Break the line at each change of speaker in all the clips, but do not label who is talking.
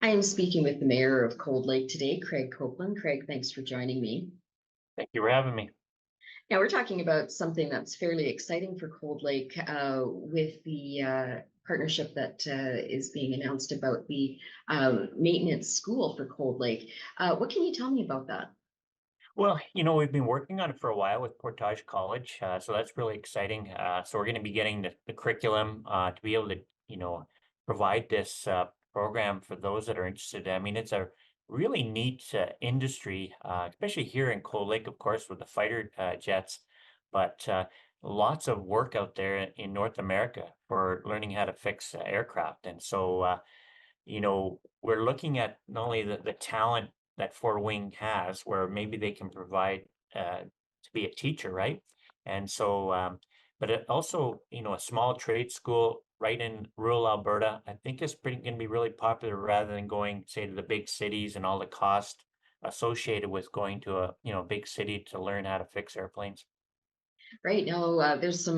I am speaking with the mayor of Cold Lake today, Craig Copeland. Craig, thanks for joining me.
Thank you for having me.
Now, we're talking about something that's fairly exciting for Cold Lake with the partnership that is being announced about the maintenance school for Cold Lake. What can you tell me about that?
Well, we've been working on it for a while with Portage College, so that's really exciting. So we're going to be getting the curriculum to be able to, provide this program for those that are interested. I mean, it's a really neat industry, especially here in Cold Lake, of course, with the fighter jets, but lots of work out there in North America for learning how to fix aircraft. And so, we're looking at not only the talent that Fort Wing has, where maybe they can provide to be a teacher, right? And so, but it also, a small trade school right in rural Alberta, I think is pretty going to be really popular rather than going, say, to the big cities and all the cost associated with going to a, big city to learn how to fix airplanes.
Right now, there's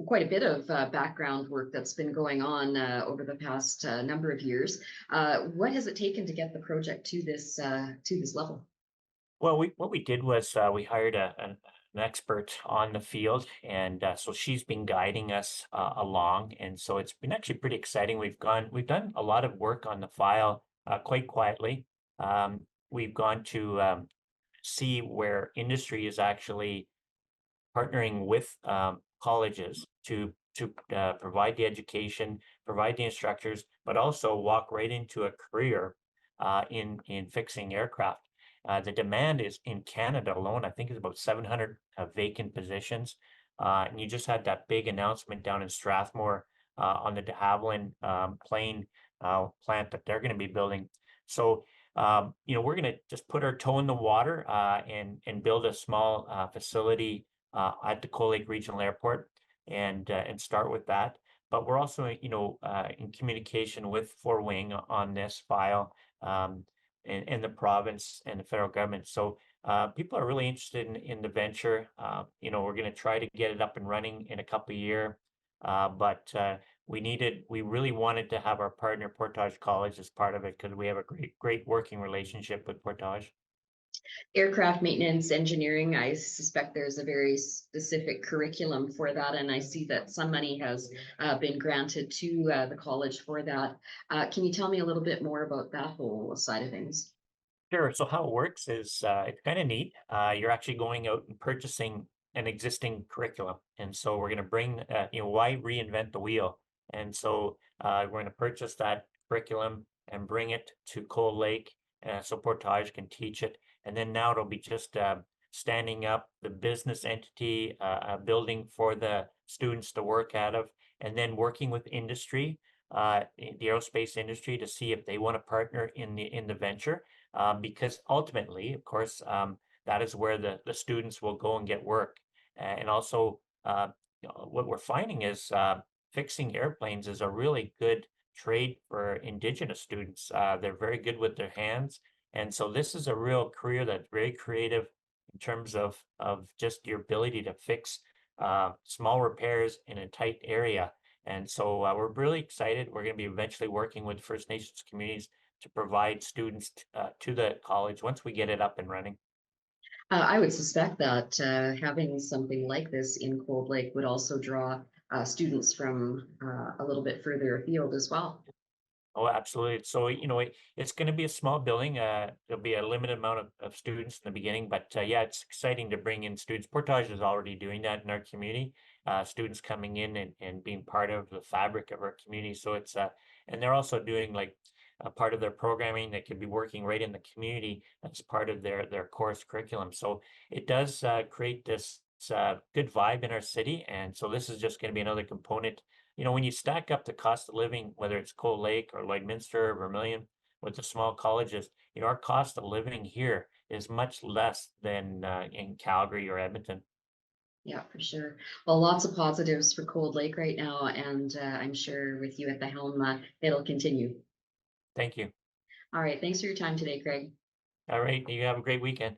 quite a bit of background work that's been going on over the past number of years. What has it taken to get the project to this level?
Well, what we did was we hired an expert on the field, and so she's been guiding us along, and so it's been actually pretty exciting. We've done a lot of work on the file quite quietly. We've gone to see where industry is actually partnering with colleges to provide the education, provide the instructors, but also walk right into a career in fixing aircraft. The demand is in Canada alone. I think it's about 700 vacant positions. And you just had that big announcement down in Strathmore on the de Havilland plane plant that they're going to be building. So, we're going to just put our toe in the water and build a small facility at the Cold Lake Regional Airport and start with that. But we're also, in communication with Fort Wing on this file. And the province and the federal government. So people are really interested in the venture. We're going to try to get it up and running in a couple of years. But we really wanted to have our partner Portage College as part of it because we have a great working relationship with Portage.
Aircraft maintenance engineering, I suspect there's a very specific curriculum for that, and I see that some money has been granted to the college for that. Can you tell me a little bit more about that whole side of things?
Sure. So how it works is it's kind of neat. You're actually going out and purchasing an existing curriculum, and so we're going to bring, why reinvent the wheel? And so we're going to purchase that curriculum and bring it to Cold Lake, so Portage can teach it, and then now it'll be just standing up the business entity, a building for the students to work out of, and then working with industry, the aerospace industry, to see if they want to partner in the venture because ultimately, of course, that is where the students will go and get work. And also, what we're finding is fixing airplanes is a really good trade for Indigenous students. They're very good with their hands. And so this is a real career that's very creative in terms of just your ability to fix small repairs in a tight area. And so we're really excited. We're going to be eventually working with First Nations communities to provide students to the college once we get it up and running.
I would suspect that having something like this in Cold Lake would also draw students from a little bit further afield as well.
Oh, absolutely. So, it's going to be a small building. There'll be a limited amount of students in the beginning, but yeah, it's exciting to bring in students. Portage is already doing that in our community. Students coming in and being part of the fabric of our community. So and they're also doing like a part of their programming that could be working right in the community. That's part of their course curriculum. So it does create this good vibe in our city. And so this is just going to be another component. When you stack up the cost of living, whether it's Cold Lake or Lloydminster or Vermilion, with the small colleges, our cost of living here is much less than in Calgary or Edmonton.
Yeah, for sure. Well, lots of positives for Cold Lake right now, and I'm sure with you at the helm, it'll continue.
Thank you.
All right. Thanks for your time today, Craig.
All right. You have a great weekend.